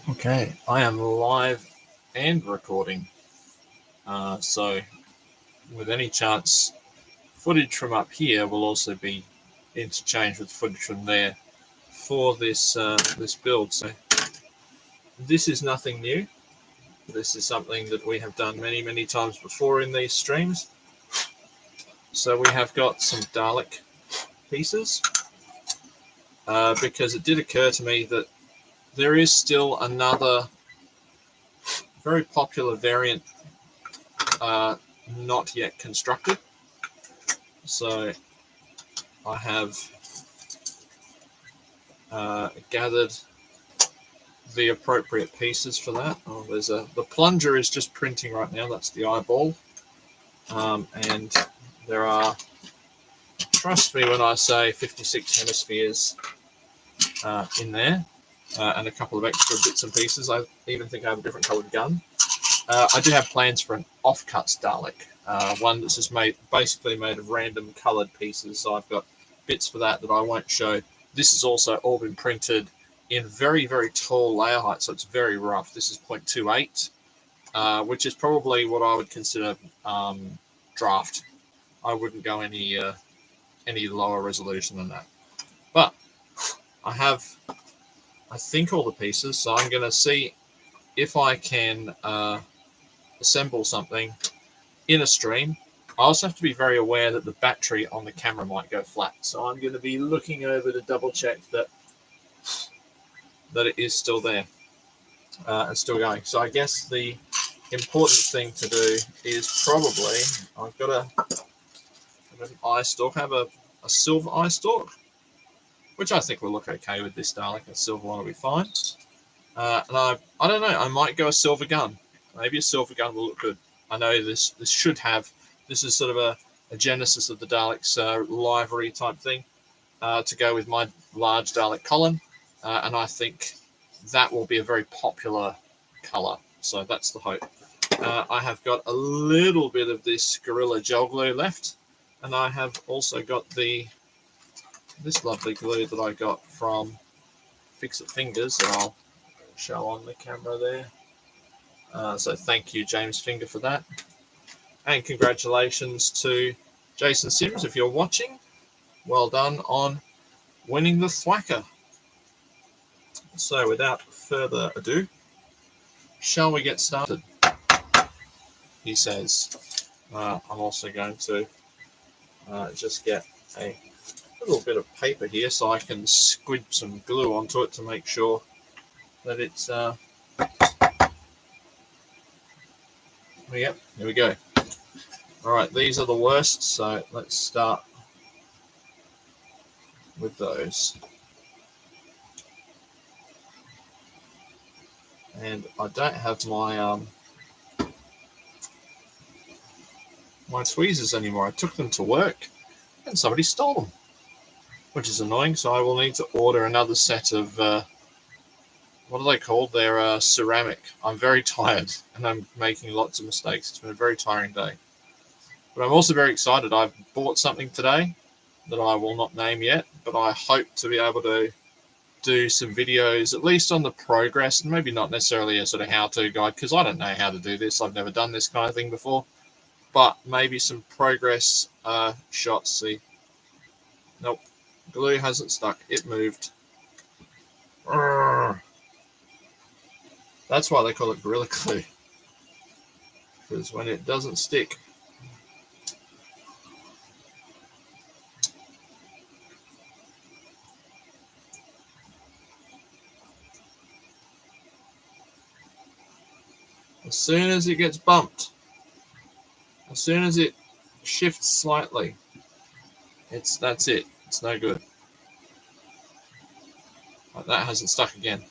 Okay, I am live and recording. So, with any chance, footage from up here will also be interchanged with footage from there for this build. So, this is nothing new. This is something that we have done many times before in these streams. So, we have got some Dalek pieces because it did occur to me that there is still another very popular variant not yet constructed. So I have gathered the appropriate pieces for that. Oh, the plunger is just printing right now. That's the eyeball, and there are, trust me when I say, 56 hemispheres in there, and a couple of extra bits and pieces. I even think I have a different coloured gun. I do have plans for an offcuts Dalek, one that's just basically made of random coloured pieces. So I've got bits for that I won't show. This has also all been printed in very tall layer height, so it's very rough. This is 0.28, which is probably what I would consider draft. I wouldn't go any lower resolution than that. But I have, I think, all the pieces, so I'm going to see if I can assemble something in a stream. I also have to be very aware that the battery on the camera might go flat, so I'm going to be looking over to double check that it is still there and still going. So I guess the important thing to do is probably, I've got an eye stalk. I have a silver eye stalk, which I think will look okay with this Dalek. A silver one will be fine. And I don't know, I might go a silver gun. Maybe a silver gun will look good. I know this should have, this is sort of a genesis of the Dalek's livery type thing to go with my large Dalek column. And I think that will be a very popular colour. So that's the hope. I have got a little bit of this Gorilla gel glue left. And I have also got this lovely glue that I got from Fix It Fingers that I'll show on the camera there. So thank you, James Finger, for that. And congratulations to Jason Sims, if you're watching. Well done on winning the Thwacker. So without further ado, shall we get started? He says. I'm also going to just get a little bit of paper here so I can squib some glue onto it to make sure that it's... Yep, here we go. All right, these are the worst, so let's start with those. And I don't have my my tweezers anymore. I took them to work and somebody stole them, which is annoying. So I will need to order another set of what are they called? They're ceramic. I'm very tired and I'm making lots of mistakes. It's been a very tiring day. But I'm also very excited. I've bought something today that I will not name yet, but I hope to be able to do some videos, at least on the progress, and maybe not necessarily a sort of how-to guide, because I don't know how to do this. I've never done this kind of thing before. But maybe some progress shots. See, nope, glue hasn't stuck. It moved. Urgh. That's why they call it Gorilla Glue, because when it doesn't stick, as soon as it gets bumped, as soon as it shifts slightly, that's it. It's no good. Like that hasn't stuck again.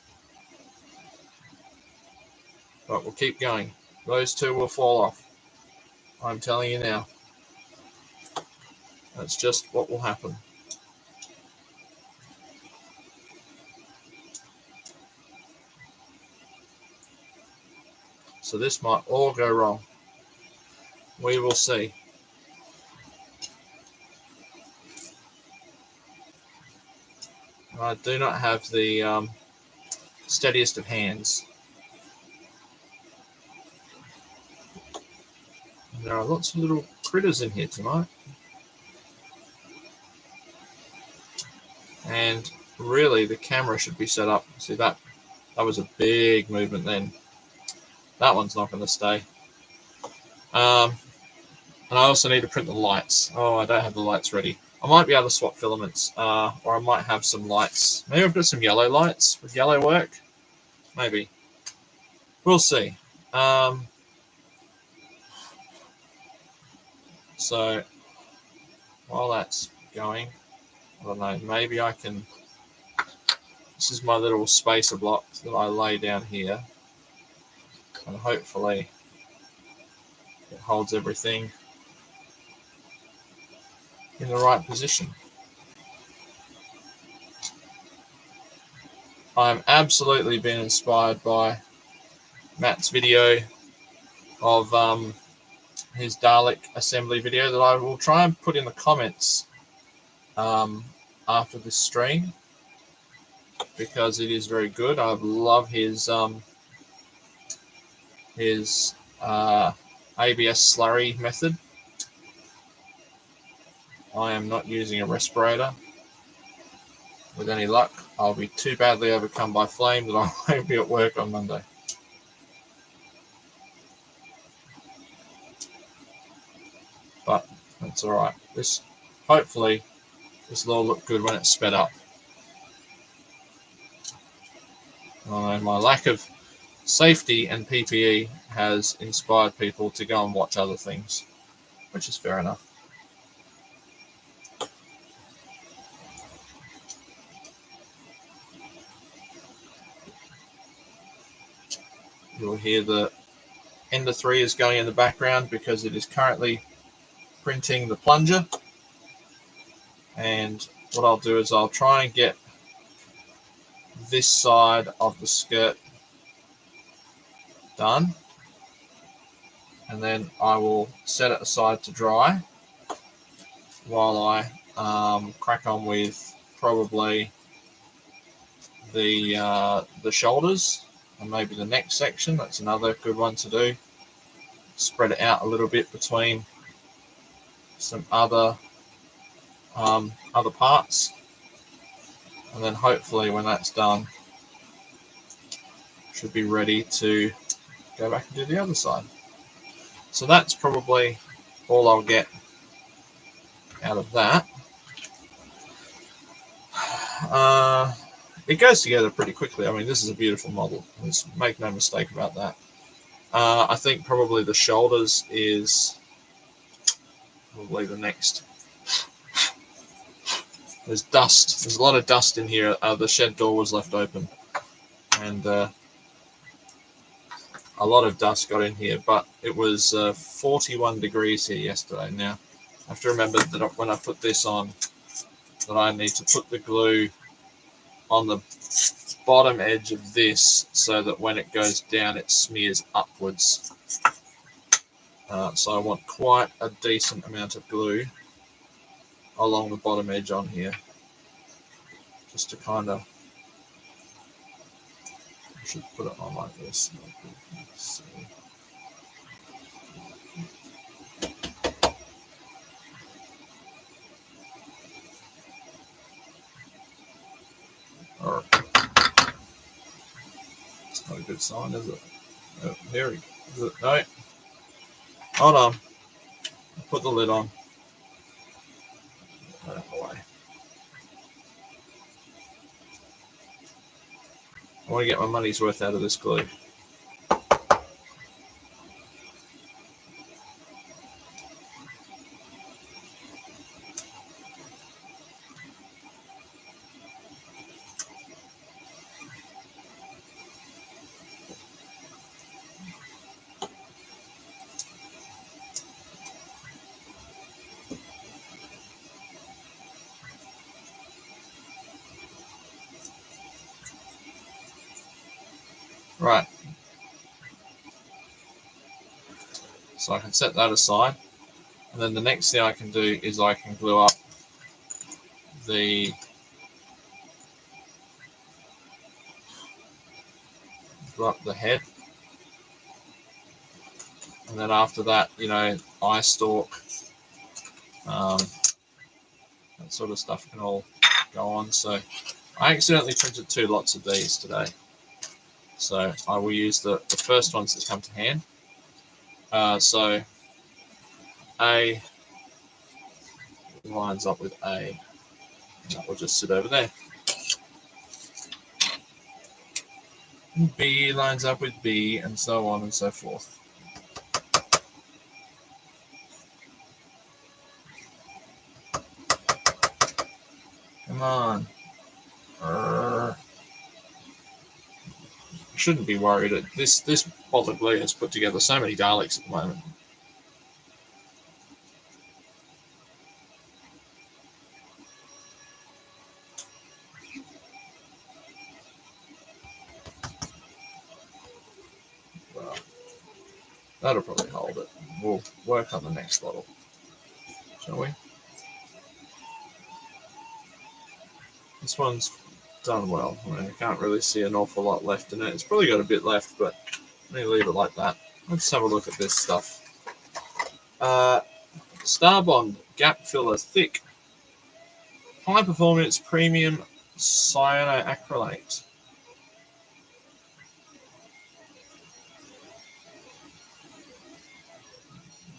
But we'll keep going. Those two will fall off. I'm telling you now. That's just what will happen. So this might all go wrong. We will see. I do not have the steadiest of hands. And there are lots of little critters in here tonight. And really the camera should be set up. See that was a big movement then. That one's not going to stay. And I also need to print the lights. Oh, I don't have the lights ready. I might be able to swap filaments, or I might have some lights. Maybe I've got some yellow lights. Would yellow work? Maybe. We'll see. So while that's going, I don't know, maybe I can... This is my little spacer block that I lay down here. And hopefully it holds everything in the right position. I'm absolutely been inspired by Matt's video of his Dalek assembly video that I will try and put in the comments after this stream, because it is very good. I love his ABS slurry method. I am not using a respirator. With any luck, I'll be too badly overcome by flame that I won't be at work on Monday. But that's all right. Hopefully, this will all look good when it's sped up. And my lack of safety and PPE has inspired people to go and watch other things, which is fair enough. You'll hear the Ender 3 is going in the background because it is currently printing the plunger. And what I'll do is I'll try and get this side of the skirt done, and then I will set it aside to dry while I crack on with probably the shoulders and maybe the neck section. That's another good one to do. Spread it out a little bit between some other parts, and then hopefully when that's done, should be ready to go back and do the other side. So that's probably all I'll get out of that. It goes together pretty quickly. I mean, this is a beautiful model. Let's make no mistake about that. I think probably the shoulders is probably the next. There's dust. There's a lot of dust in here. The shed door was left open, and a lot of dust got in here. But it was 41 degrees here yesterday. Now, I have to remember that when I put this on, that I need to put the glue on the bottom edge of this so that when it goes down, it smears upwards. So I want quite a decent amount of glue along the bottom edge on here, just to kind of, I should put it on like this. So, or, it's not a good sign, is it? Oh, there we go. No, hold on. Put the lid on. Put it away. I want to get my money's worth out of this glue. Right. So I can set that aside. And then the next thing I can do is I can glue up the the head. And then after that, you know, eye stalk, that sort of stuff can all go on. So I accidentally printed 2 lots of these today. So I will use the first ones that come to hand. So A lines up with A, and that will just sit over there. B lines up with B, and so on and so forth. Come on. Shouldn't be worried. This bothered glue has put together so many Daleks at the moment. Well, that'll probably hold it. We'll work on the next bottle, shall we? This one's done well. I mean, I can't really see an awful lot left in it. It's probably got a bit left, but let me leave it like that. Let's have a look at this stuff. Starbond Gap Filler Thick. High Performance Premium Cyanoacrylate.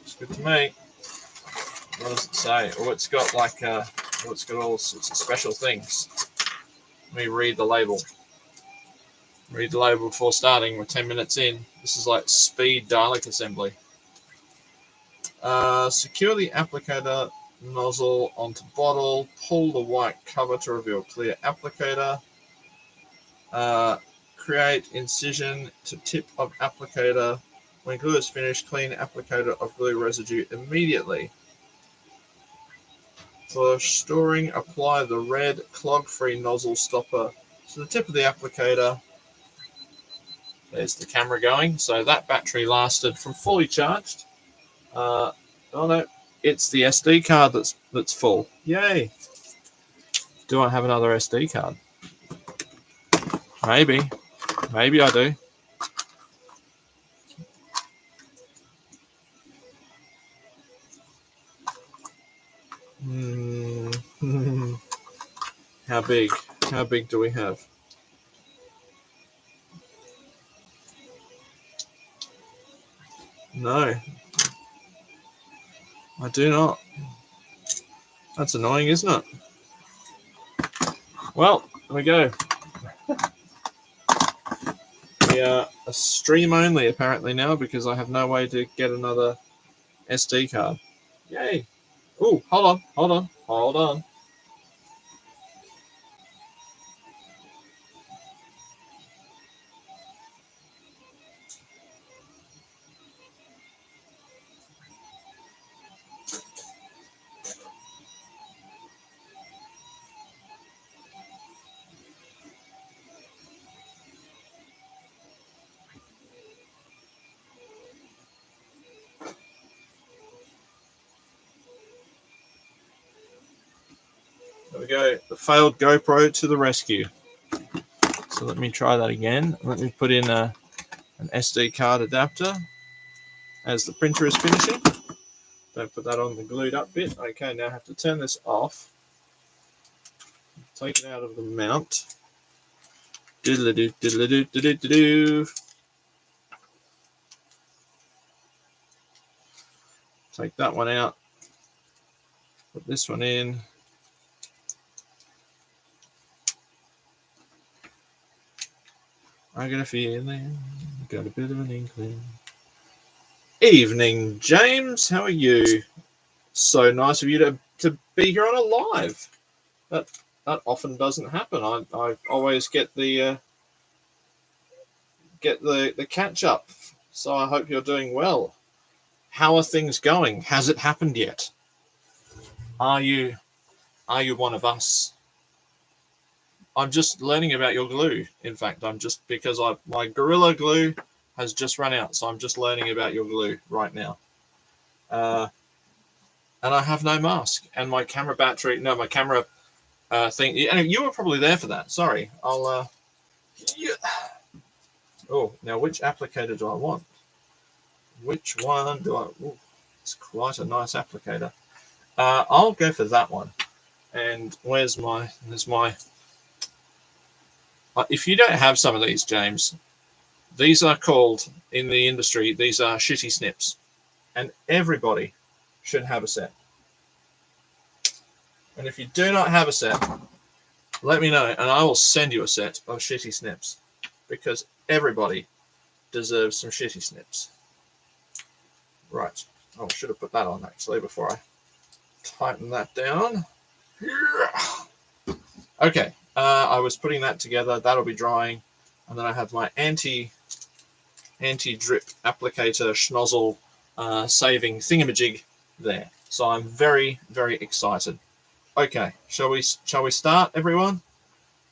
It's good to me. What does it say? Oh, it's got like it's got all sorts of special things. Let me read the label. Read the label before starting. We're 10 minutes in. This is like speed Dalek assembly. Secure the applicator nozzle onto bottle. Pull the white cover to reveal clear applicator. Create incision to tip of applicator. When glue is finished, clean applicator of glue residue immediately. For storing, apply the red clog-free nozzle stopper to the tip of the applicator. There's the camera going. So that battery lasted from fully charged. Oh no, it's the SD card that's full. Yay! Do I have another SD card? Maybe I do. How big? How big do we have? No, I do not. That's annoying, isn't it? Well, there we go. We are a stream only apparently now because I have no way to get another SD card. Yay! Oh, hold on. There we go. The failed GoPro to the rescue. So let me try that again. Let me put in an SD card adapter as the printer is finishing. Don't put that on the glued up bit. Okay, now I have to turn this off. Take it out of the mount. Diddle-a-doo, diddle-a-doo, diddle-a-doo. Take that one out. Put this one in. I got a feeling, got a bit of an inkling. Evening, James. How are you? So nice of you to be here on a live. That often doesn't happen. I always get the catch up. So I hope you're doing well. How are things going? Has it happened yet? Are you one of us? I'm just learning about your glue. In fact, I'm just because my Gorilla Glue has just run out, so I'm just learning about your glue right now. And I have no mask, and my camera battery. No, my camera thing. And you were probably there for that. Sorry, I'll. Oh, now which applicator do I want? Which one do I? Ooh, it's quite a nice applicator. I'll go for that one. And where's my? There's my. If you don't have some of these, James, these are called in the industry. These are shitty snips, and everybody should have a set. And if you do not have a set, let me know, and I will send you a set of shitty snips, because everybody deserves some shitty snips. Right. Oh, I should have put that on actually before I tighten that down. Okay. I was putting that together. That'll be drying, and then I have my anti-drip applicator schnozzle saving thingamajig there. So I'm very, very excited. Okay, shall we start, everyone?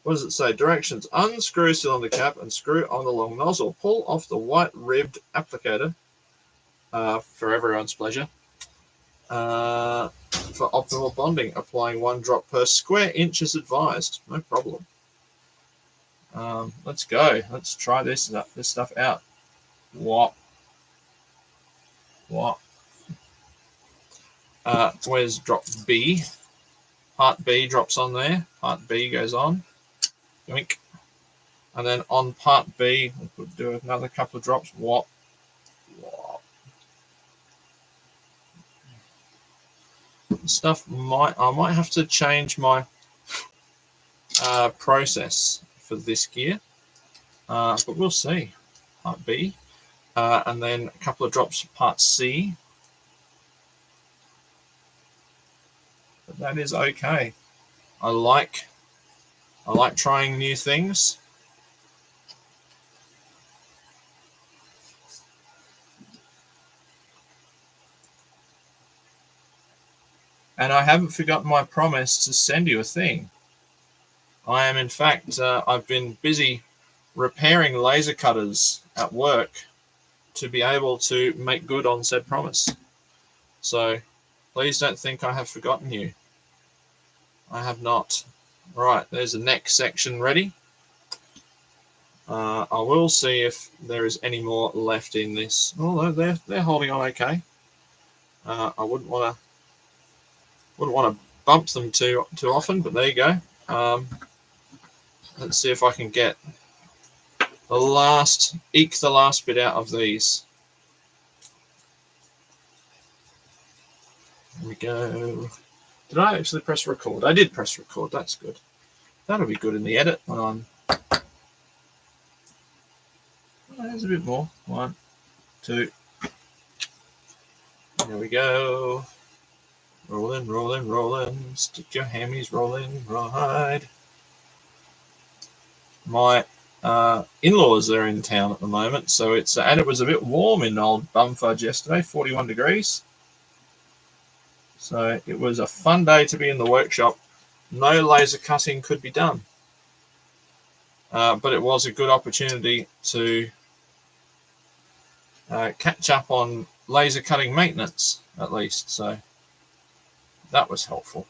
What does it say? Directions: unscrew cylinder cap and screw on the long nozzle. Pull off the white ribbed applicator for everyone's pleasure. For optimal bonding, applying 1 drop per square inch as advised. No problem. Let's go. Let's try this stuff out. What? Where's drop B? Part B drops on there. Part B goes on. Yoink. And then on part B, we'll do another couple of drops. What? Stuff I might have to change my process for this gear, but we'll see. Part B, and then a couple of drops of part C. But that is okay. I like trying new things. And I haven't forgotten my promise to send you a thing. I am, in fact, I've been busy repairing laser cutters at work to be able to make good on said promise. So please don't think I have forgotten you. I have not. Right, there's the next section ready. I will see if there is any more left in this. Although they're holding on okay. I wouldn't want to bump them too often, but there you go. Let's see if I can get eke the last bit out of these. There we go. Did I actually press record? I did press record. That's good. That'll be good in the edit when I'm. Oh, there's a bit more. 1, 2. There we go. Rolling, rolling, rolling. Stick your hammies rolling, ride. My in-laws are in town at the moment, so it's and it was a bit warm in old Bumfudge yesterday, 41 degrees. So it was a fun day to be in the workshop. No laser cutting could be done, but it was a good opportunity to catch up on laser cutting maintenance, at least. So that was helpful.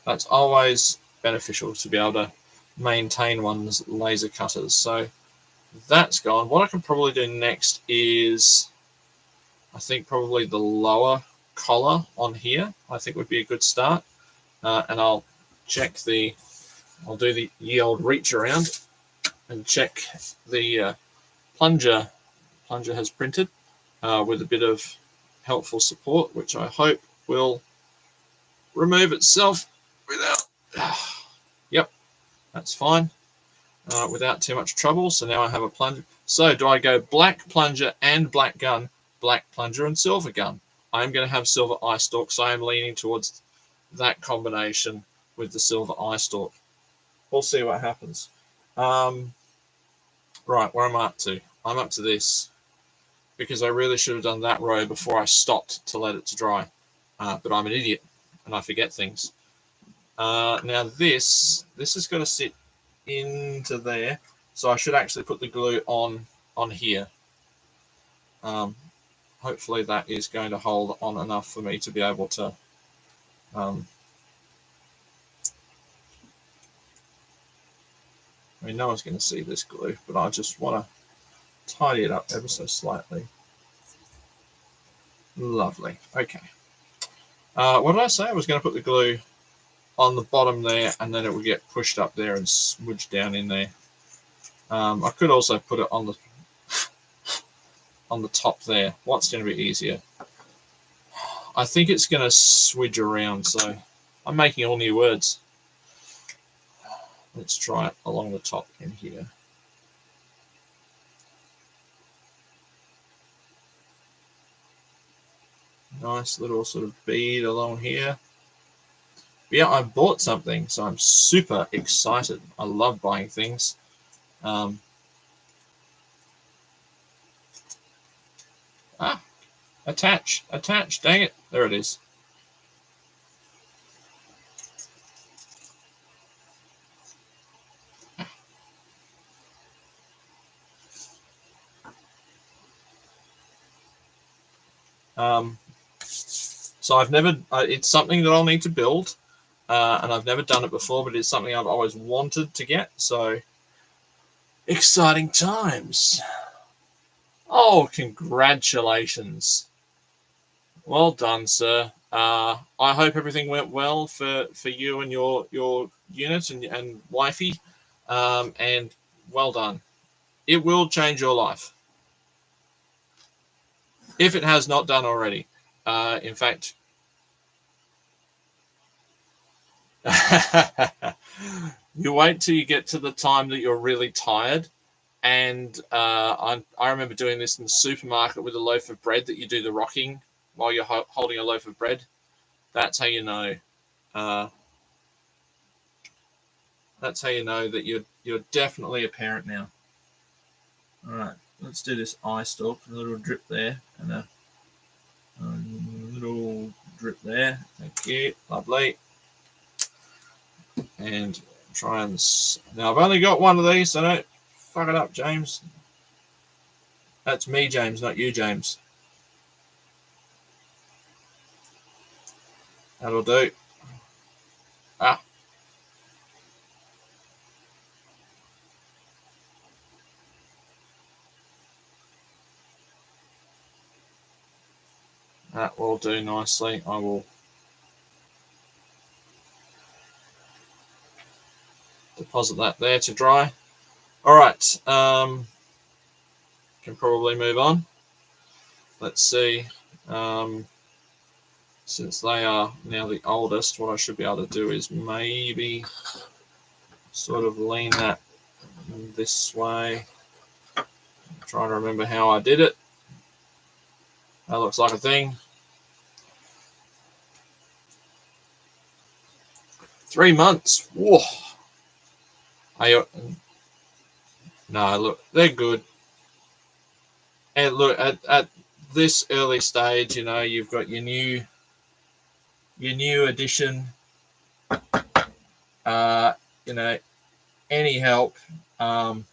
That's always beneficial to be able to maintain one's laser cutters. So that's gone. What I can probably do next is, I think probably the lower collar on here, I think would be a good start. And I'll do the ye old reach around and check the plunger has printed with a bit of helpful support, which I hope will remove itself without. Yep, that's fine. Without too much trouble. So now I have a plunger. So do I go black plunger and black gun, black plunger and silver gun? I'm going to have silver eye stalk, so I'm leaning towards that combination with the silver eye stalk. We'll see what happens. Right, where am I up to? I'm up to this, because I really should have done that row before I stopped to let it to dry. But I'm an idiot, and I forget things. Now this has got to sit into there, so I should actually put the glue on here. Hopefully that is going to hold on enough for me to be able to mean, no one's going to see this glue, but I just want to tidy it up ever so slightly. Lovely. Okay. What did I say? I was going to put the glue on the bottom there, and then it would get pushed up there and smudged down in there. I could also put it on the top there. What's going to be easier? I think it's going to swidge around, so I'm making all new words. Let's try it along the top in here. Nice little sort of bead along here. But yeah, I bought something, so I'm super excited. I love buying things. Attach, dang it. There it is. So I've never, it's something that I'll need to build, and I've never done it before, but it's something I've always wanted to get, so exciting times. Oh, congratulations. Well done, sir. I hope everything went well for you and your unit and wifey, and well done. It will change your life, if it has not done already. In fact, you wait till you get to the time that you're really tired. And I remember doing this in the supermarket with a loaf of bread that you do the rocking while you're holding a loaf of bread. That's how you know. That's how you know that you're definitely a parent now. All right, let's do this eye stalk. A little drip there and a little drip there. Thank you. Lovely. And try and... Now, I've only got one of these, so don't fuck it up, James. That's me, James, not you, James. That'll do. Ah. That will do nicely. I will deposit that there to dry. All right. Can probably move on. Let's see. Since they are now the oldest, what I should be able to do is maybe sort of lean that this way. I'm trying to remember how I did it. That looks like a thing. 3 months. Whoa. No, look, they're good. And look, at this early stage, you know, you've got your new addition. You know, any help. I'll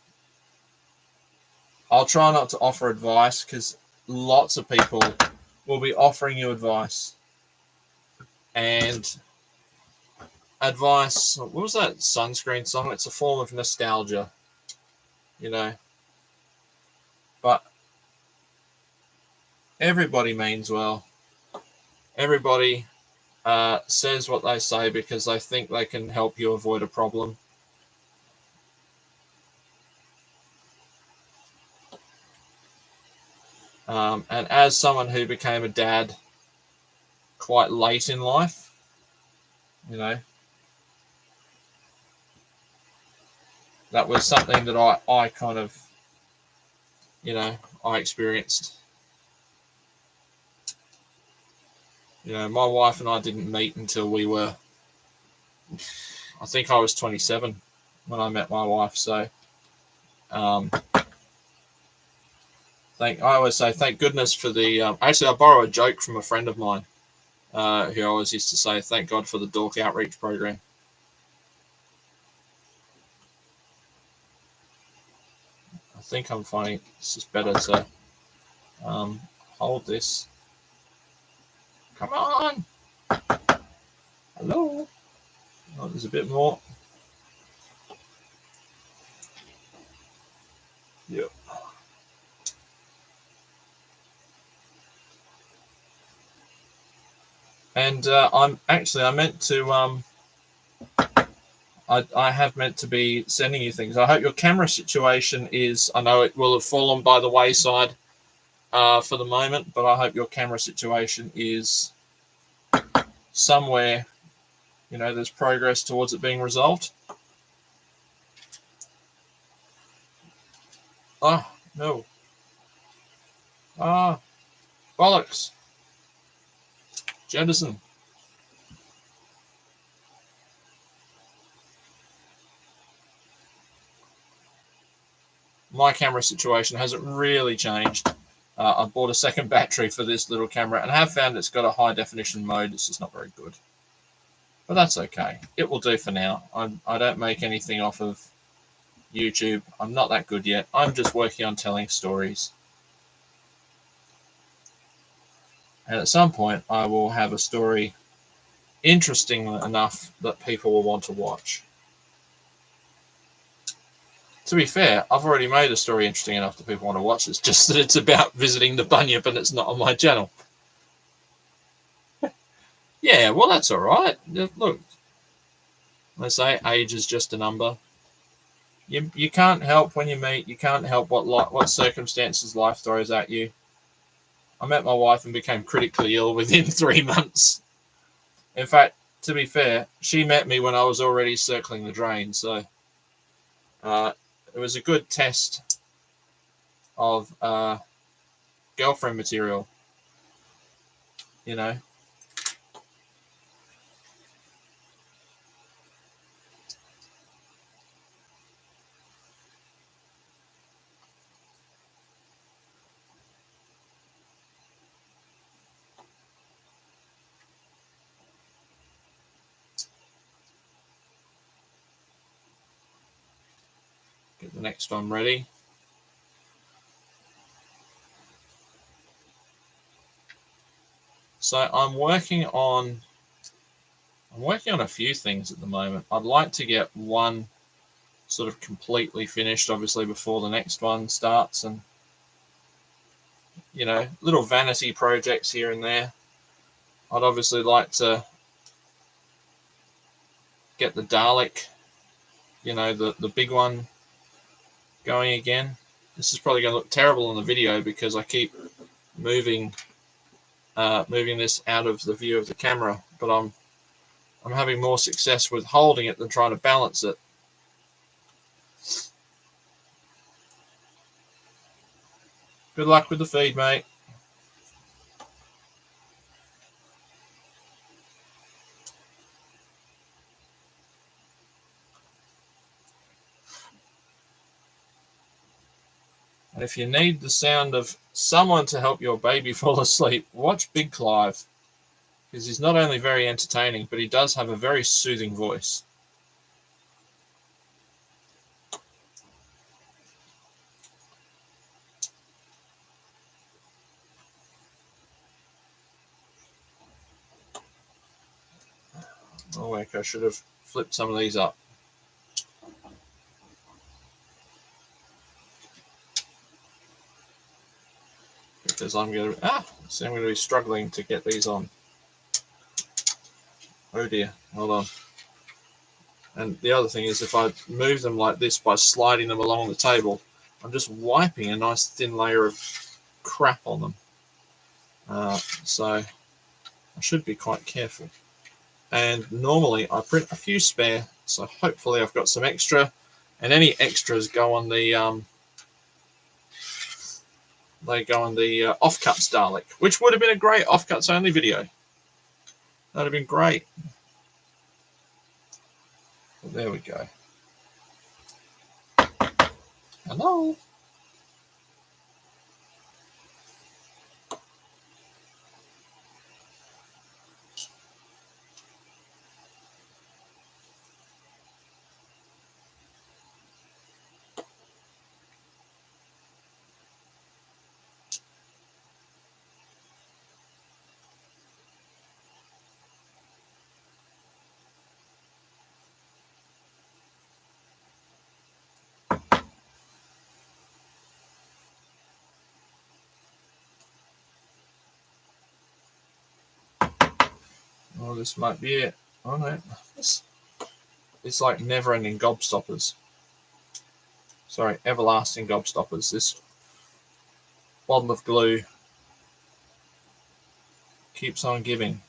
try not to offer advice because lots of people will be offering you advice. And advice, what was that Sunscreen song? It's a form of nostalgia, you know. But everybody means well. Everybody says what they say because they think they can help you avoid a problem. And as someone who became a dad quite late in life, you know, that was something that I kind of, you know, I experienced. You know, my wife and I didn't meet until we were, I think I was 27 when I met my wife. So, I always say thank goodness for the. Actually, I borrow a joke from a friend of mine who always used to say, "Thank God for the Dork Outreach Program." I think I'm finding it's just better to hold this. Come on. Hello. Oh, there's a bit more. Yeah. And I meant to I have meant to be sending you things. I hope your camera situation is. I know it will have fallen by the wayside for the moment, but I hope your camera situation is somewhere. You know, there's progress towards it being resolved. Oh no! Ah, bollocks! Jettison. My camera situation hasn't really changed. I bought a second battery for this little camera and I have found it's got a high definition mode. It's just not very good. But that's okay. It will do for now. I don't make anything off of YouTube. I'm not that good yet. I'm just working on telling stories. And at some point, I will have a story interesting enough that people will want to watch. To be fair, I've already made a story interesting enough that people want to watch. It's just that it's about visiting the bunyip and it's not on my channel. Yeah, well, that's all right. Look, they say age is just a number. You can't help when you meet. You can't help what circumstances life throws at you. I met my wife and became critically ill within 3 months. In fact, to be fair, she met me when I was already circling the drain. So it was a good test of girlfriend material, you know. Get the next one ready. So I'm working on a few things at the moment. I'd like to get one sort of completely finished, obviously, before the next one starts, and you know, little vanity projects here and there. I'd obviously like to get the Dalek, you know, the big one going again. This is probably going to look terrible in the video because I keep moving this out of the view of the camera, but I'm having more success with holding it than trying to balance it. Good luck with the feed, mate. And if you need the sound of someone to help your baby fall asleep, watch Big Clive, because he's not only very entertaining, but he does have a very soothing voice. Oh, heck, I should have flipped some of these up. Because I'm going to be struggling to get these on. Oh dear, hold on. And the other thing is, if I move them like this by sliding them along the table, I'm just wiping a nice thin layer of crap on them. So I should be quite careful. And normally I print a few spare, so hopefully I've got some extra. And any extras go on the offcuts Dalek, which would have been a great offcuts only video. That'd have been great. But there we go. Hello. this might be it. Oh no, it's like never-ending gobstoppers. Sorry, everlasting gobstoppers. This bottle of glue keeps on giving.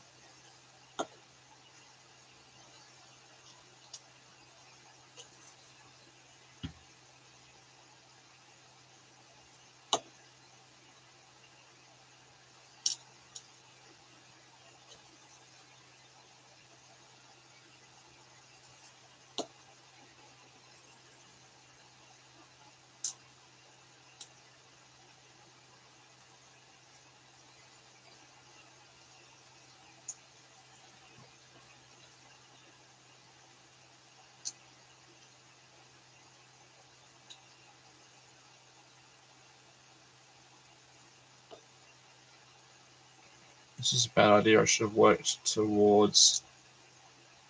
This is a bad idea. I should have worked towards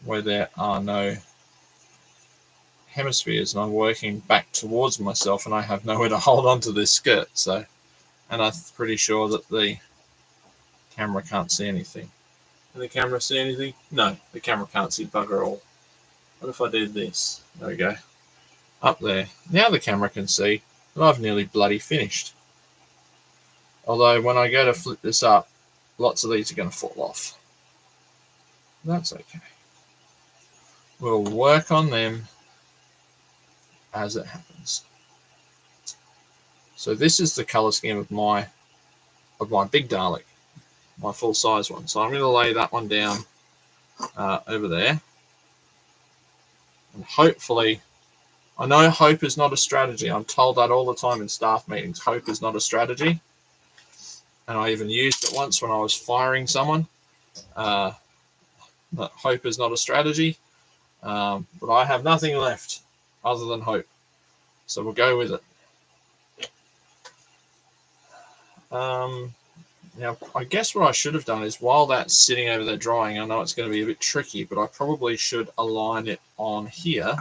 where there are no hemispheres, and I'm working back towards myself, and I have nowhere to hold on to this skirt. So, and I'm pretty sure that the camera can't see anything. Can the camera see anything? No, the camera can't see bugger all. What if I did this? There we go. Up there. Now the camera can see that I've nearly bloody finished. Although when I go to flip this up, lots of these are going to fall off. That's okay. We'll work on them as it happens. So this is the color scheme of my big Dalek, my full size one. So I'm going to lay that one down over there, and hopefully, I know hope is not a strategy. I'm told that all the time in staff meetings. Hope is not a strategy, and I even used it once when I was firing someone. That hope is not a strategy, but I have nothing left other than hope. So we'll go with it. Now, I guess what I should have done is, while that's sitting over there drying, I know it's going to be a bit tricky, but I probably should align it on here,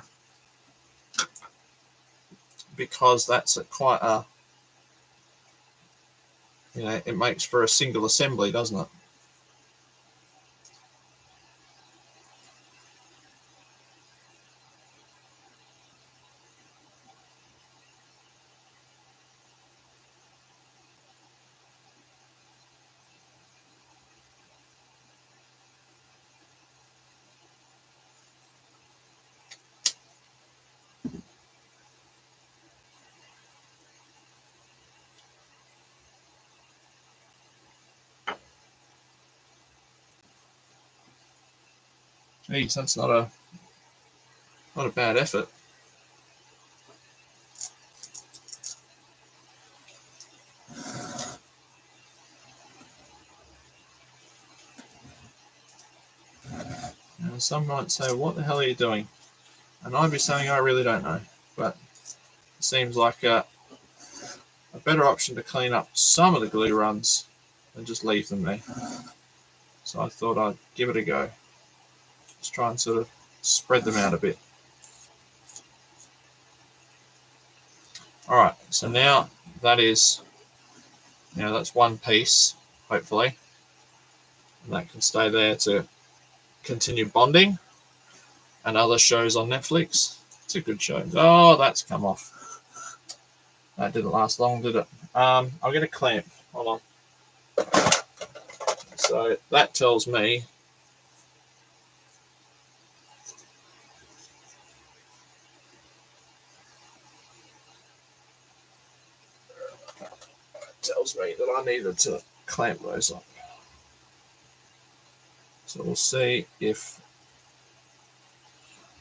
because that's quite a, it makes for a single assembly, doesn't it? Geez, that's not a bad effort. Now, some might say, what the hell are you doing? And I'd be saying, I really don't know. But it seems like a better option to clean up some of the glue runs than just leave them there. So I thought I'd give it a go. Just try and sort of spread them out a bit. All right, so now that is, that's one piece, hopefully. And that can stay there to continue bonding and other shows on Netflix. It's a good show. Oh, that's come off. That didn't last long, did it? I'll get a clamp. Hold on. So that tells me that I needed to clamp those up. So we'll see if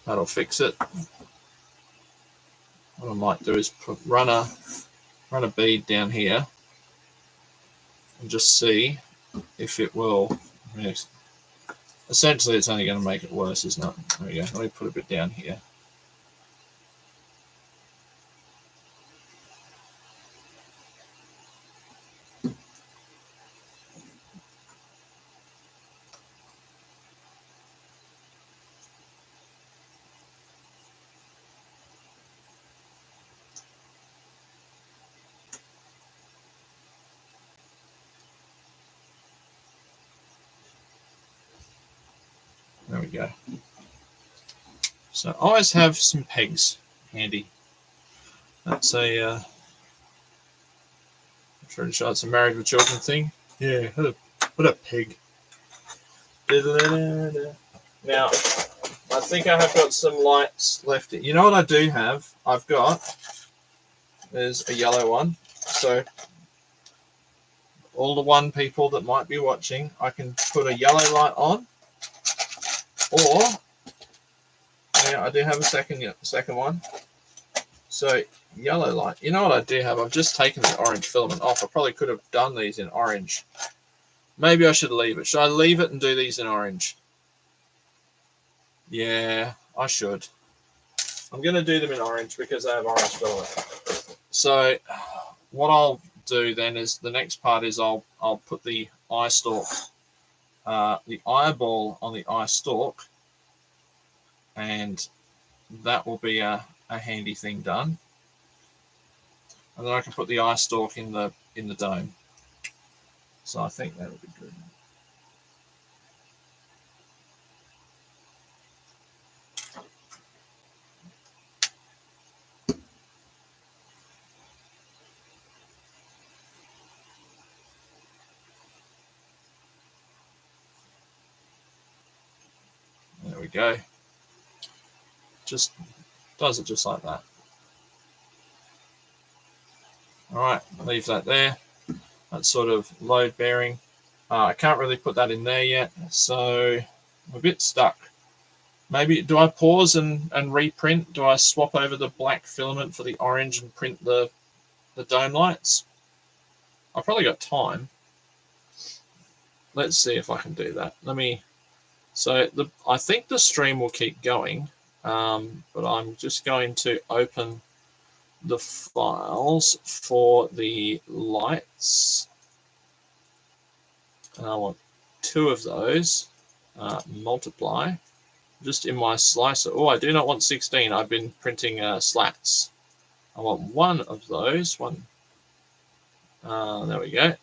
that'll fix it. What I might do is run a bead down here and just see if it will. Essentially, it's only going to make it worse, isn't it? There we go. Let me put a bit down here. go. So I always have some pegs handy. That's a, I'm trying to show it's a Married with Children thing. Yeah, what a peg. Now, I think I have got some lights left. You know what I do have? I've got, there's a yellow one. So all the one people that might be watching, I can put a yellow light on, or yeah, I do have a second one. So yellow light. You know what I do have? I've just taken the orange filament off. I probably could have done these in orange. Maybe I should leave it. Should I leave it and do these in orange? Yeah, I should. I'm going to do them in orange because I have orange filament. So what I'll do then is the next part is I'll put the eye stalk, the eyeball on the eye stalk, and that will be a handy thing done. And then I can put the eye stalk in the dome. So I think that'll be good. There we go. Just does it just like that. All right, leave that there. That's sort of load bearing. I can't really put that in there yet, so I'm a bit stuck. Maybe, do I pause and reprint? Do I swap over the black filament for the orange and print the dome lights? I've probably got time. Let's see if I can do that. So I think the stream will keep going, but I'm just going to open the files for the lights. And I want 2 of those. Multiply. Just in my slicer. Oh, I do not want 16. I've been printing slats. I want 1 of those. There we go.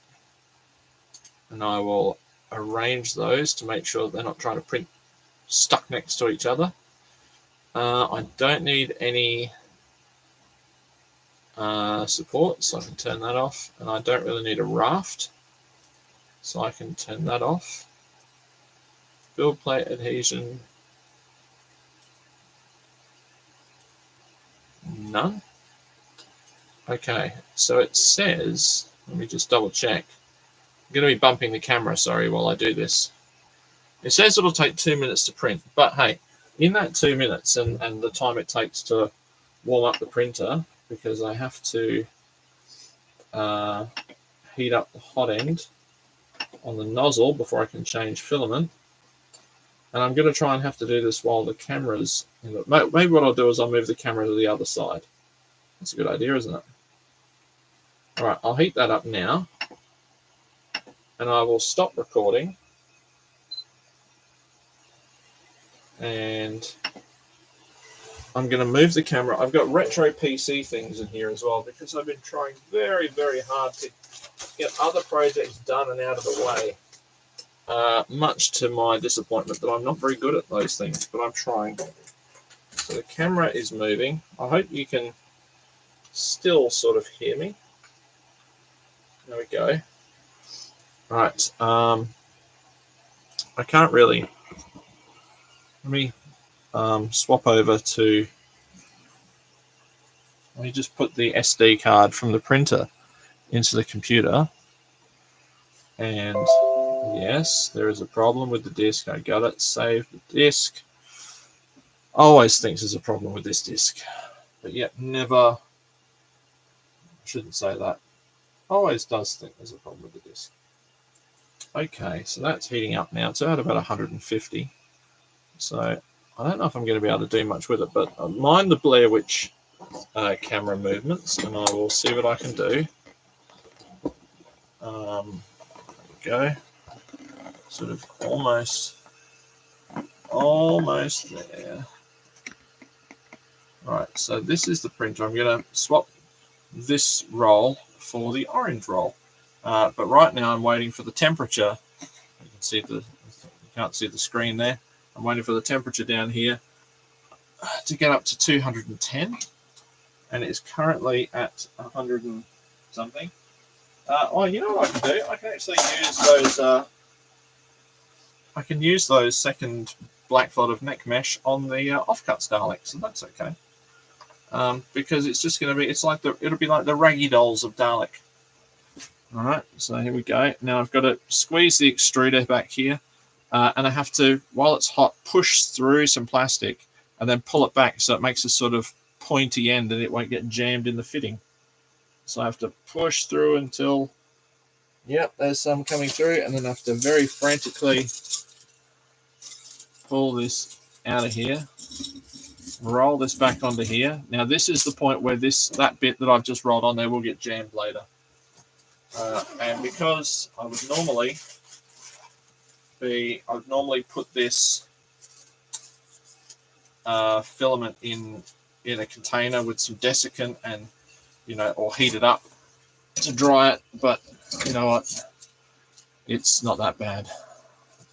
And I will arrange those to make sure they're not trying to print stuck next to each other. I don't need any support, so I can turn that off. And I don't really need a raft, so I can turn that off. Build plate adhesion. None. Okay, so it says, let me just double check. I'm going to be bumping the camera, sorry, while I do this. It says it'll take 2 minutes to print, but hey, in that 2 minutes and the time it takes to warm up the printer, because I have to heat up the hot end on the nozzle before I can change filament. And I'm going to try and have to do this while the camera's in the, maybe what I'll do is I'll move the camera to the other side. That's a good idea, isn't it? All right, I'll heat that up now. And I will stop recording. And I'm going to move the camera. I've got retro PC things in here as well because I've been trying very, very hard to get other projects done and out of the way. Much to my disappointment that I'm not very good at those things, but I'm trying. So the camera is moving. I hope you can still sort of hear me. There we go. Right. I can't really. Let me swap over to. Let me just put the SD card from the printer into the computer. And yes, there is a problem with the disk. I got it. Save the disk. Always thinks there's a problem with this disk, but yet never. I shouldn't say that. Always does think there's a problem with the disk. Okay, so that's heating up now. It's at about 150. So I don't know if I'm going to be able to do much with it, but mind the Blair Witch camera movements, and I will see what I can do. There we go. Sort of almost there. All right, so this is the printer. I'm going to swap this roll for the orange roll. But right now I'm waiting for the temperature. You can see you can't see the screen there. I'm waiting for the temperature down here to get up to 210, and it's currently at 100 and something. Oh, you know what I can do? I can actually use those. I can use those second black flood of neck mesh on the offcuts Daleks, and that's okay. Because it's just going to be, it'll be like the raggy dolls of Dalek. All right, so here we go. Now I've got to squeeze the extruder back here, and I have to, while it's hot, push through some plastic and then pull it back so it makes a sort of pointy end and it won't get jammed in the fitting. So I have to push through until, yep, there's some coming through, and then I have to very frantically pull this out of here, roll this back onto here. Now this is the point where that bit that I've just rolled on there will get jammed later. And because I would normally put this filament in a container with some desiccant and, or heat it up to dry it, but you know what, it's not that bad,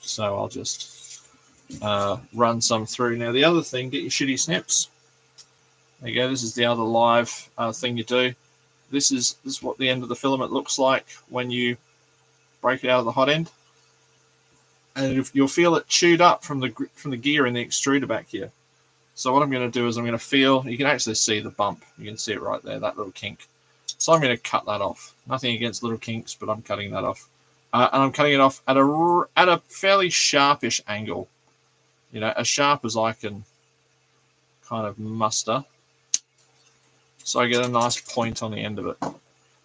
so I'll just run some through. Now the other thing, get your shitty snips. There you go. This is the other live thing you do. This is what the end of the filament looks like when you break it out of the hot end, and you'll feel it chewed up from the gear in the extruder back here. So what I'm going to do is I'm going to feel. You can actually see the bump. You can see it right there, that little kink. So I'm going to cut that off. Nothing against little kinks, but I'm cutting that off, and I'm cutting it off at a fairly sharpish angle. As sharp as I can kind of muster. So I get a nice point on the end of it.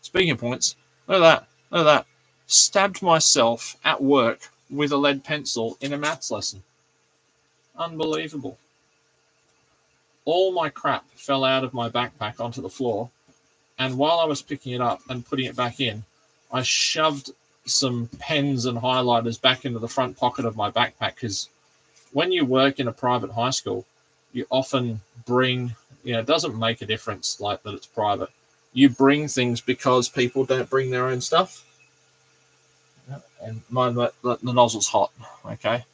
Speaking of points, look at that. Stabbed myself at work with a lead pencil in a maths lesson. Unbelievable. All my crap fell out of my backpack onto the floor, and while I was picking it up and putting it back in, I shoved some pens and highlighters back into the front pocket of my backpack, because when you work in a private high school, you often bring, it doesn't make a difference like that it's private. You bring things because people don't bring their own stuff. And the nozzle's hot, okay?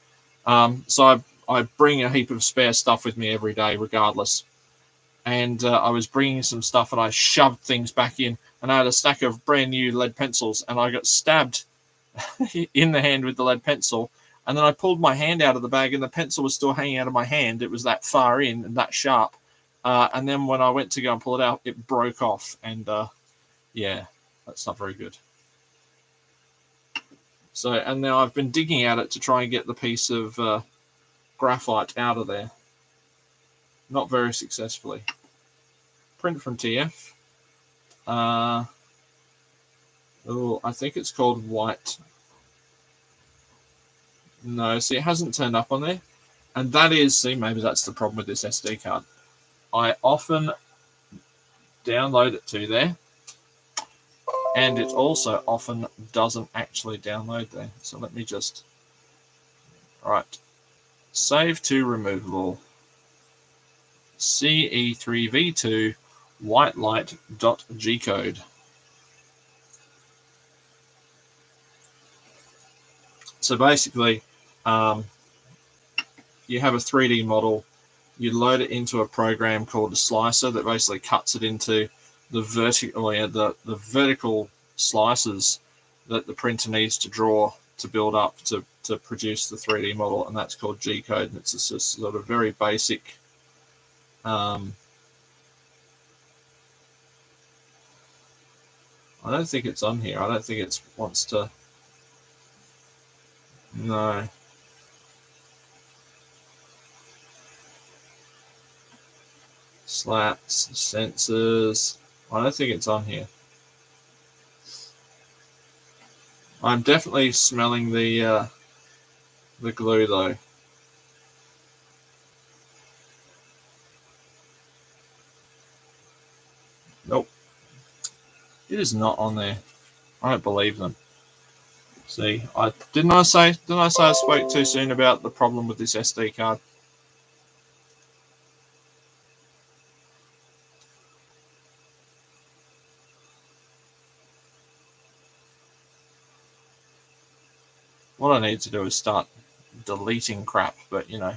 So I bring a heap of spare stuff with me every day regardless. And I was bringing some stuff and I shoved things back in, and I had a stack of brand new lead pencils, and I got stabbed in the hand with the lead pencil. And then I pulled my hand out of the bag and the pencil was still hanging out of my hand. It was that far in and that sharp. And then when I went to go and pull it out, it broke off. And yeah, that's not very good. So, and now I've been digging at it to try and get the piece of graphite out of there. Not very successfully. Print from TF. I think it's called white. No, see, it hasn't turned up on there. And that is, see, maybe that's the problem with this SD card. I often download it to there, and it also often doesn't actually download there. So let me just, all right, save to removable, CE3V2 whitelight.gcode. So basically, you have a 3D model, you load it into a program called a slicer that basically cuts it into the vertical slices that the printer needs to draw to build up to produce the 3D model, and that's called G-code, and it's just a sort of very basic I don't think it's on here. I don't think it wants to. No. Slats, sensors. I don't think it's on here. I'm definitely smelling the glue though. Nope. It is not on there. I don't believe them. See, didn't I say I spoke too soon about the problem with this SD card? What I need to do is start deleting crap, but you know.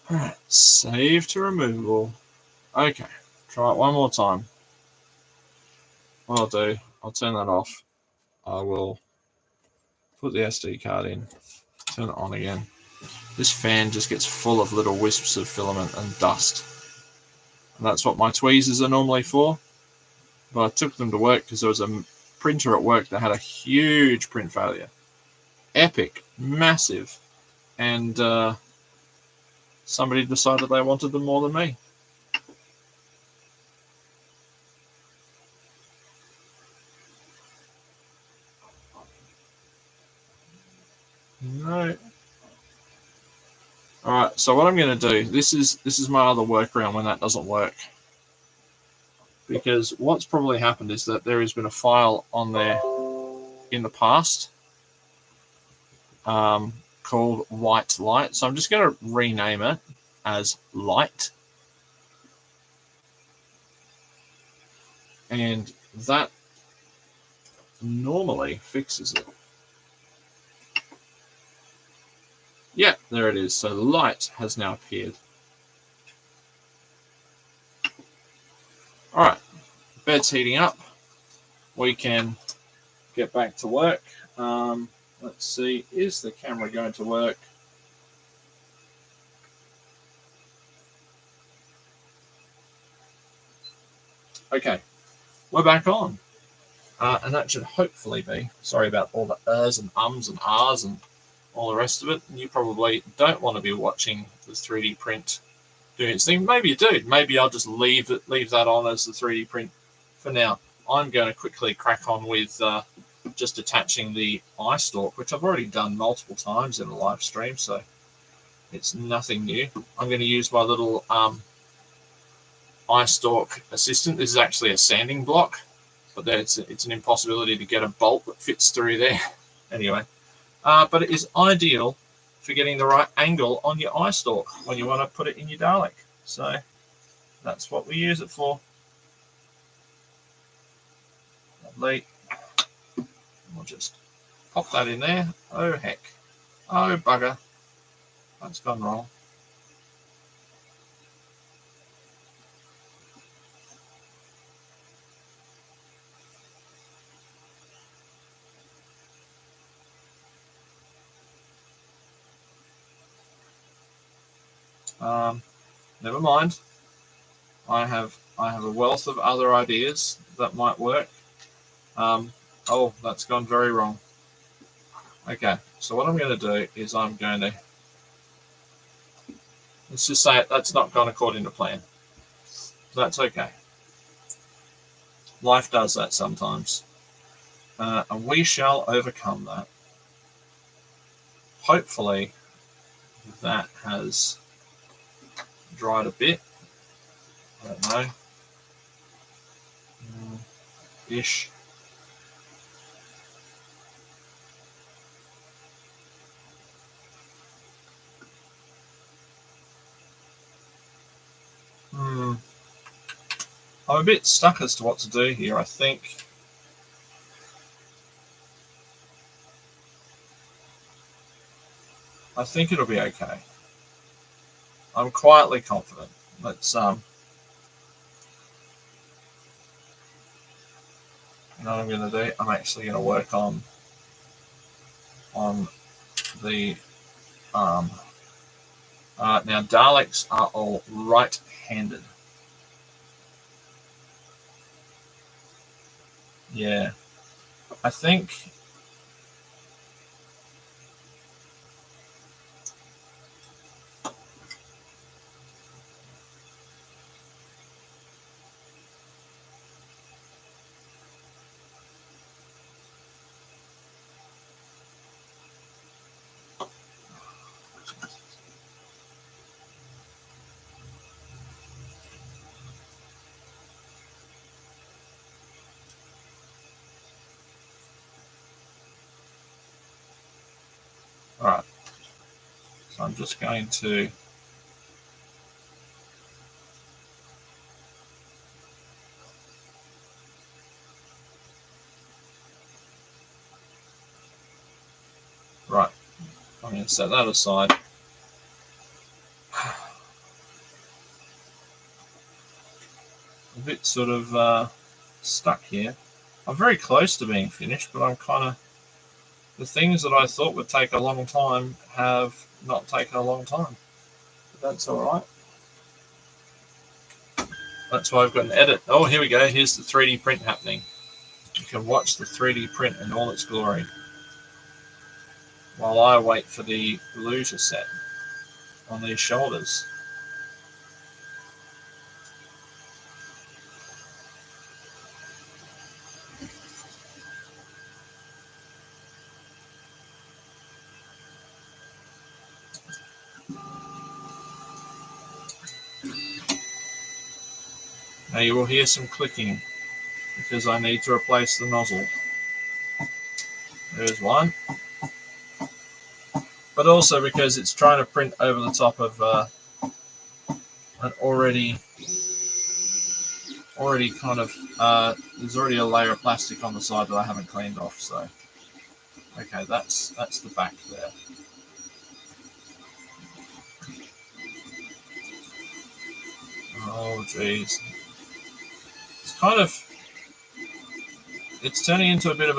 Alright, save to removal. Okay, try it one more time. What I'll do, I'll turn that off. I will put the SD card in, turn it on again. This fan just gets full of little wisps of filament and dust. And that's what my tweezers are normally for. But I took them to work because there was a printer at work that had a huge print failure. Epic, massive. And somebody decided they wanted them more than me. No. Alright, so what I'm going to do, this is my other workaround when that doesn't work. Because what's probably happened is that there has been a file on there in the past called white light. So I'm just going to rename it as light. And that normally fixes it. Yeah, there it is. So light has now appeared. All right, bed's heating up. We can get back to work. Let's see, is the camera going to work? Okay, we're back on. And that should hopefully be, sorry about all the ers and ums and ahs and all the rest of it. You probably don't want to be watching the 3D print doing its thing. Maybe you do. Maybe I'll just leave that on as the 3D print for now. I'm going to quickly crack on with just attaching the eye stalk, which I've already done multiple times in a live stream, so it's nothing new. I'm going to use my little eye stalk assistant. This is actually a sanding block, but it's an impossibility to get a bolt that fits through there. Anyway, but it is ideal for getting the right angle on your eye stalk when you want to put it in your Dalek. So that's what we use it for. Lovely. We'll just pop that in there. Oh, heck. Oh, bugger. That's gone wrong. Never mind. I have a wealth of other ideas that might work. Oh, that's gone very wrong. Okay, so what I'm going to do is I'm going to, let's just say that's not gone according to plan. That's okay. Life does that sometimes. And we shall overcome that. Hopefully that has dried a bit. I don't know. Ish. I'm a bit stuck as to what to do here. I think it'll be okay. I'm quietly confident. Let's you know what I'm going to do? I'm actually going to work on the arm. Now Daleks are all right-handed. Yeah, I think. All right. So I'm just going to. Right, I'm going to set that aside. A bit sort of stuck here. I'm very close to being finished, but I'm kind of... The things that I thought would take a long time have not taken a long time. But that's all right. That's why I've got an edit. Oh, here we go. Here's the 3D print happening. You can watch the 3D print in all its glory while I wait for the glue to set on these shoulders. Now you will hear some clicking because I need to replace the nozzle. There's one. But also because it's trying to print over the top of an already kind of, there's already a layer of plastic on the side that I haven't cleaned off. So, okay, that's the back there. Oh, geez. It's turning into a bit of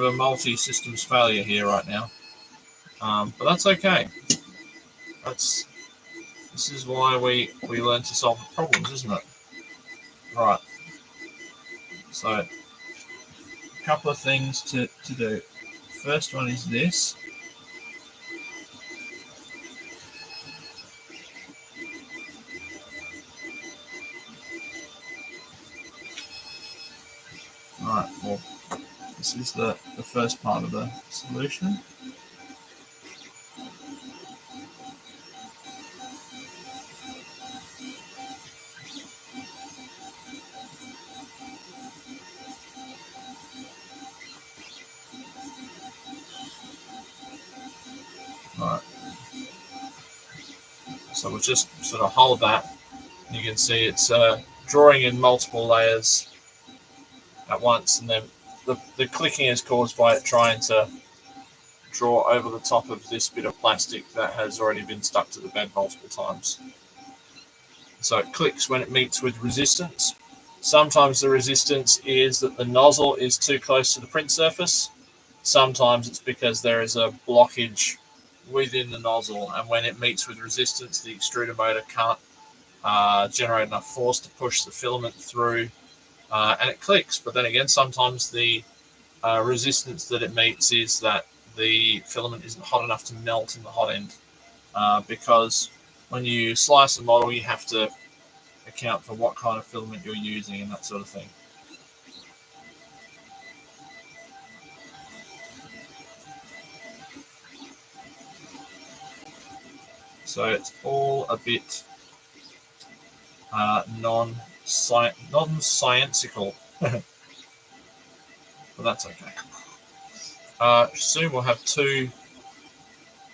a multi-systems failure here right now. But that's okay. This is why we learn to solve problems, isn't it? Right. So, a couple of things to do. First one is this. Right, well, this is the first part of the solution. Right. So we'll just sort of hold that. You can see it's drawing in multiple layers at once, and then the clicking is caused by it trying to draw over the top of this bit of plastic that has already been stuck to the bed multiple times. So it clicks when it meets with resistance. Sometimes the resistance is that the nozzle is too close to the print surface. Sometimes it's because there is a blockage within the nozzle, and when it meets with resistance, the extruder motor can't generate enough force to push the filament through, and it clicks. But then again, sometimes the resistance that it meets is that the filament isn't hot enough to melt in the hot end, because when you slice a model, you have to account for what kind of filament you're using and that sort of thing. So it's all a bit non-scientifical, but that's okay. Soon we'll have two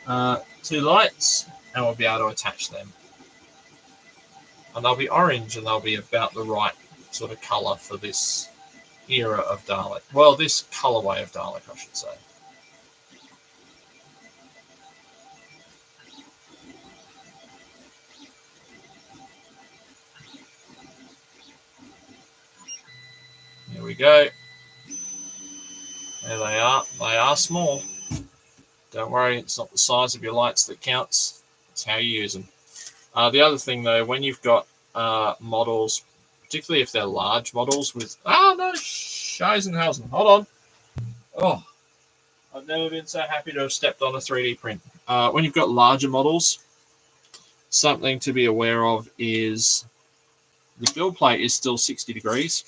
lights, and we'll be able to attach them. And they'll be orange, and they'll be about the right sort of colour for this era of Dalek. Well, this colourway of Dalek, I should say. Here we go. There they are. They are small. Don't worry, it's not the size of your lights that counts. It's how you use them. The other thing, though, when you've got models, particularly if they're large models with... Oh, no, Scheisenhausen. Hold on. Oh, I've never been so happy to have stepped on a 3D print. When you've got larger models, something to be aware of is the build plate is still 60 degrees.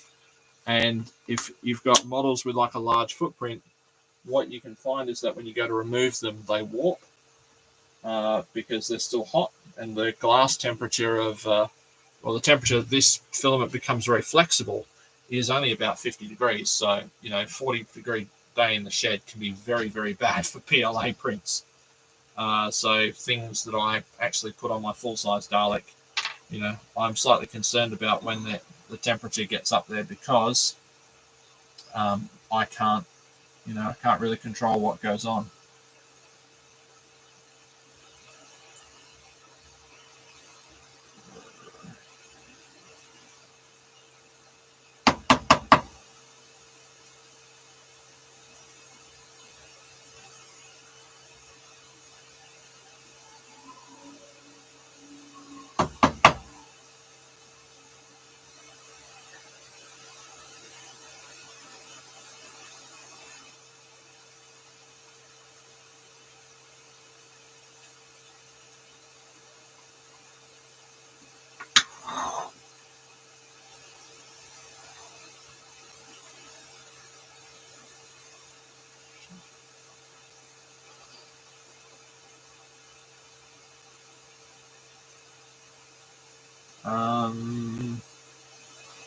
And if you've got models with like a large footprint, what you can find is that when you go to remove them, they warp because they're still hot, and the glass temperature of, the temperature of this filament becomes very flexible is only about 50 degrees. So, 40-degree day in the shed can be very, very bad for PLA prints. So things that I actually put on my full-size Dalek, I'm slightly concerned about when the temperature gets up there, because I can't really control what goes on.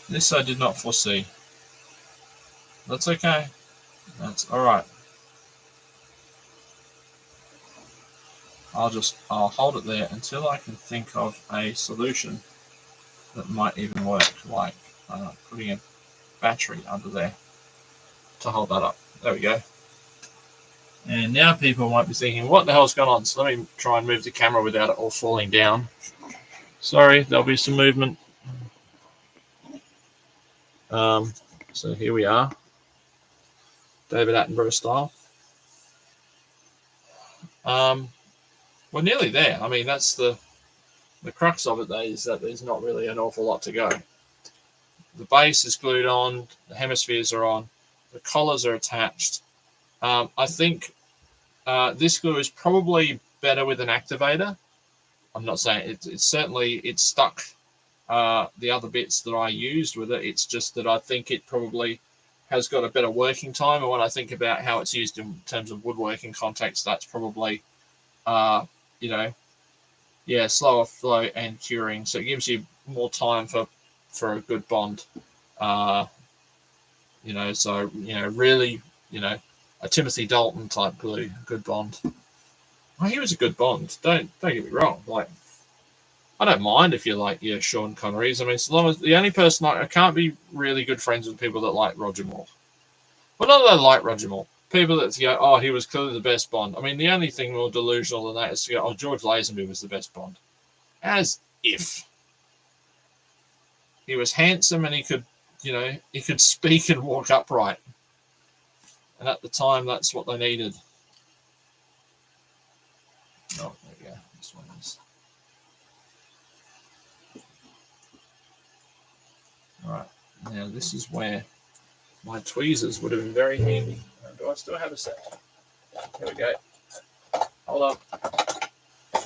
This I did not foresee. That's okay. That's all right. I'll hold it there until I can think of a solution that might even work, like putting a battery under there to hold that up. There we go. And now people might be thinking, what the hell's going on? So let me try and move the camera without it all falling down. Sorry, there'll be some movement. So here we are, David Attenborough style. We're nearly there. I mean, that's the crux of it, though, is that there's not really an awful lot to go. The base is glued on, the hemispheres are on, the collars are attached. I think this glue is probably better with an activator. I'm not saying it's certainly stuck the other bits that I used with it. It's just that I think it probably has got a better working time. And when I think about how it's used in terms of woodworking context, that's probably, slower flow and curing. So it gives you more time for a good bond. Really, a Timothy Dalton type glue, good bond. Oh, he was a good bond. Don't get me wrong. Like, I don't mind if you like your Sean Connerys. I mean, as long as the only person I can't be really good friends with people that like Roger Moore. Well, not that I like Roger Moore. People that go, oh, he was clearly the best Bond. I mean, the only thing more delusional than that is to go, oh, George Lazenby was the best Bond. As if. He was handsome and he could speak and walk upright. And at the time, that's what they needed. Oh, there we go. This one is. All right. Now, this is where my tweezers would have been very handy. Do I still have a set? There we go. Hold on.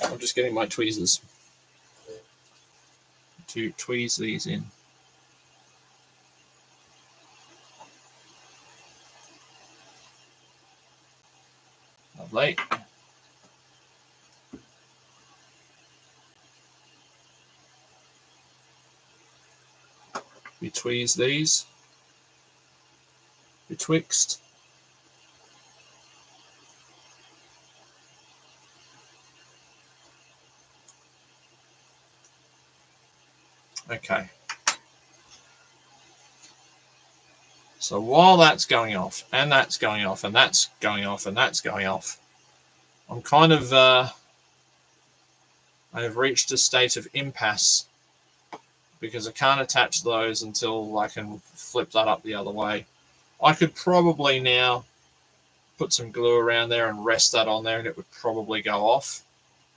I'm just getting my tweezers to tweeze these in. Lovely. We tweeze these betwixt. Okay. So while that's going off, and that's going off, and that's going off, and that's going off, I'm kind of I have reached a state of impasse because I can't attach those until I can flip that up the other way. I could probably now put some glue around there and rest that on there, and it would probably go off.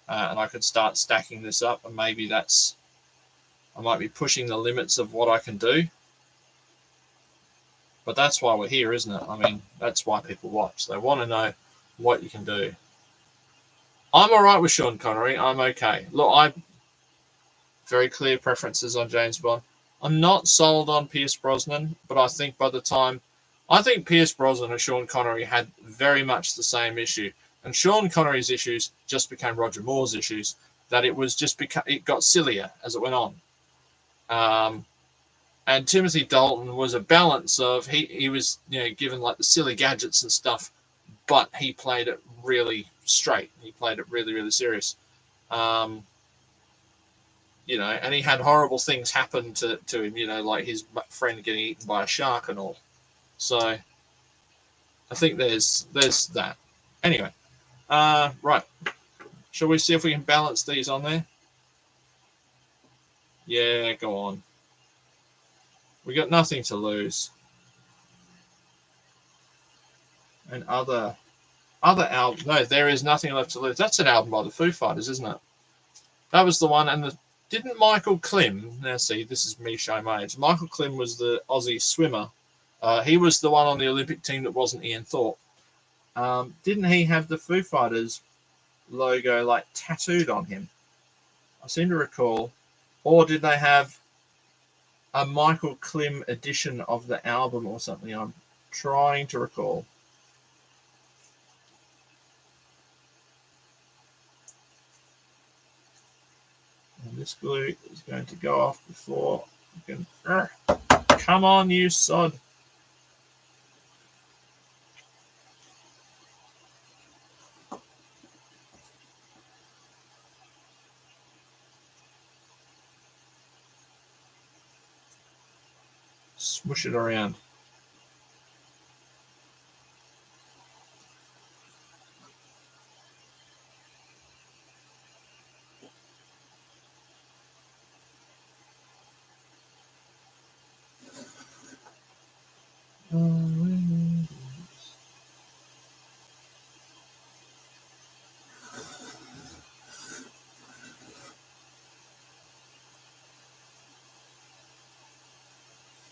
And I could start stacking this up, and maybe I might be pushing the limits of what I can do. But that's why we're here, isn't it? I mean, that's why people watch. They want to know what you can do. I'm all right with Sean Connery. I'm okay. Look, I very clear preferences on James Bond. I'm not sold on Pierce Brosnan, but I think Pierce Brosnan and Sean Connery had very much the same issue. And Sean Connery's issues just became Roger Moore's issues, that it got sillier as it went on. And Timothy Dalton was a balance of he was given like the silly gadgets and stuff, but he played it really straight. He played it really, really serious. And he had horrible things happen to him, like his friend getting eaten by a shark and all. So I think there's that. Anyway, right. Shall we see if we can balance these on there? Yeah, go on. We got nothing to lose. And other album. No, there is nothing left to lose. That's an album by the Foo Fighters, isn't it? That was the one. And didn't Michael Klim? Now see, this is me showing my age. Michael Klim was the Aussie swimmer. He was the one on the Olympic team that wasn't Ian Thorpe. Didn't he have the Foo Fighters logo like tattooed on him? I seem to recall. Or did they have a Michael Klim edition of the album or something? I'm trying to recall. And this glue is going to go off before you can. Come on, you sod. Smush it around.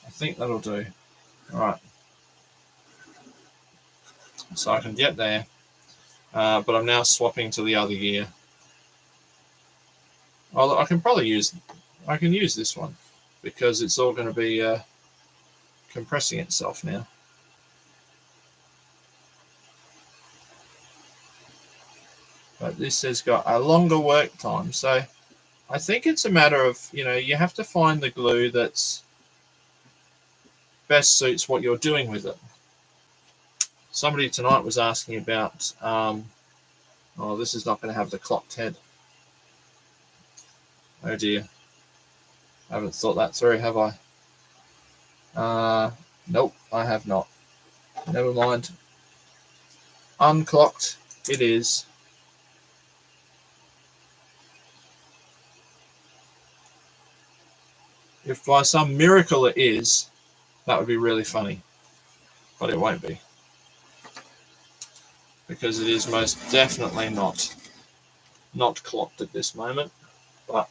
I think that'll do. All right. So I can get there, but I'm now swapping to the other gear. Well, I can use this one because it's all going to be compressing itself now. But this has got a longer work time, so I think it's a matter of, you have to find the glue that's best suits what you're doing with it. Somebody tonight was asking about, oh, this is not going to have the clocked head. Oh dear. I haven't thought that through, have I? Nope, I have not. Never mind. Unclocked it is. If by some miracle it is, that would be really funny. But it won't be. Because it is most definitely not clocked at this moment. But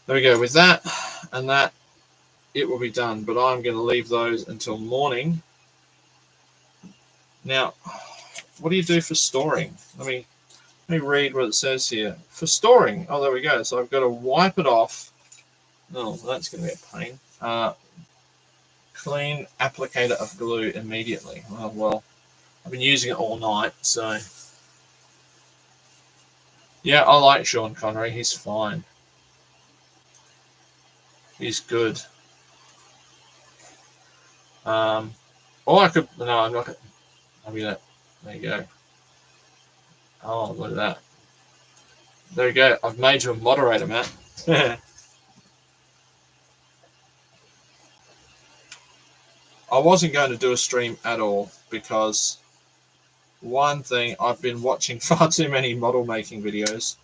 there we go. With that and that, it will be done. But I'm going to leave those until morning. Now, what do you do for storing? Let me read what it says here. For storing, oh, there we go. So I've got to wipe it off. Oh, that's going to be a pain. Clean applicator of glue immediately. Oh, well, I've been using it all night, so yeah, I like Sean Connery. He's fine. He's good. Or I could. No, I'm not. I'm gonna. There you go. Oh, look at that. There you go. I've made you a moderator, Matt. I wasn't going to do a stream at all because one thing, I've been watching far too many model making videos,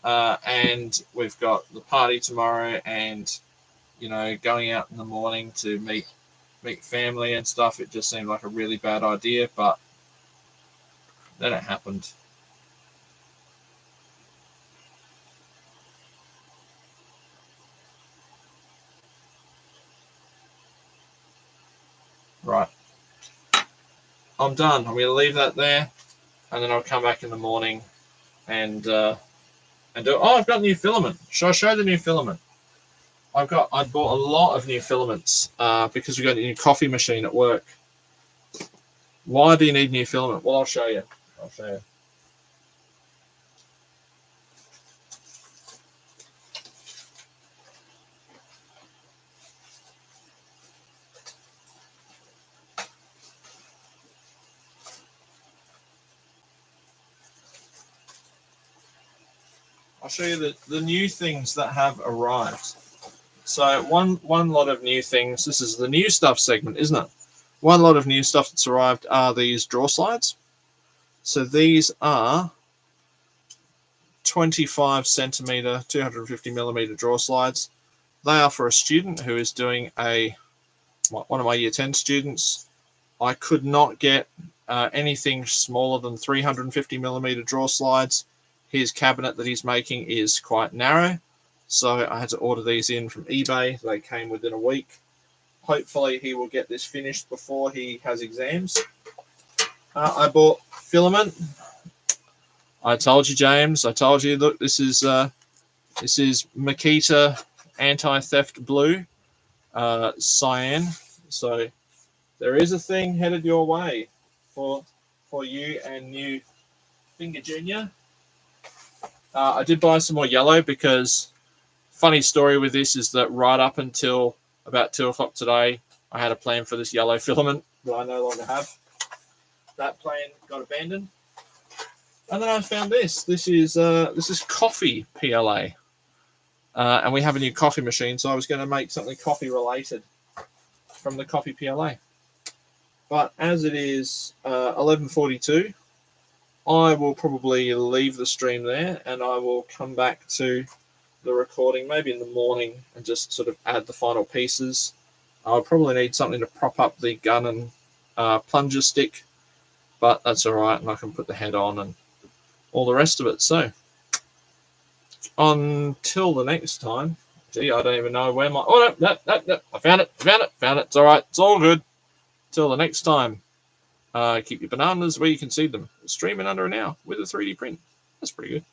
and we've got the party tomorrow, and going out in the morning to meet family and stuff. It just seemed like a really bad idea, but then it happened. Right. I'm done. I'm going to leave that there, and then I'll come back in the morning and do. Oh, I've got new filament. Should I show the new filament? I bought a lot of new filaments because we got a new coffee machine at work. Why do you need new filament? Well, I'll show you. I'll show you the new things that have arrived. So one lot of new things. This is the new stuff segment, isn't it? One lot of new stuff that's arrived are these draw slides. So these are 25 centimeter, 250 millimeter draw slides. They are for a student who is doing one of my year 10 students. I could not get anything smaller than 350 millimeter draw slides. His cabinet that he's making is quite narrow, so I had to order these in from eBay. They came within a week. Hopefully he will get this finished before he has exams. I bought filament. I told you, James. I told you. Look, this is Makita anti-theft blue, cyan. So there is a thing headed your way for you and new Finger Junior. I did buy some more yellow because Funny story with this is that right up until about 2 o'clock today, I had a plan for this yellow filament that I no longer have. That plan got abandoned. And then I found this. This is coffee PLA. And we have a new coffee machine, so I was going to make something coffee related from the coffee PLA. But as it is 11:42, I will probably leave the stream there, and I will come back to the recording maybe in the morning and just sort of add the final pieces. I'll probably need something to prop up the gun and plunger stick, but that's all right, and I can put the head on and all the rest of it. So until the next time, gee, I don't even know where my... Oh, no, I found it. It's all right. It's all good. Till the next time, keep your bananas where you can see them. Streaming under an hour with a 3D print. That's pretty good.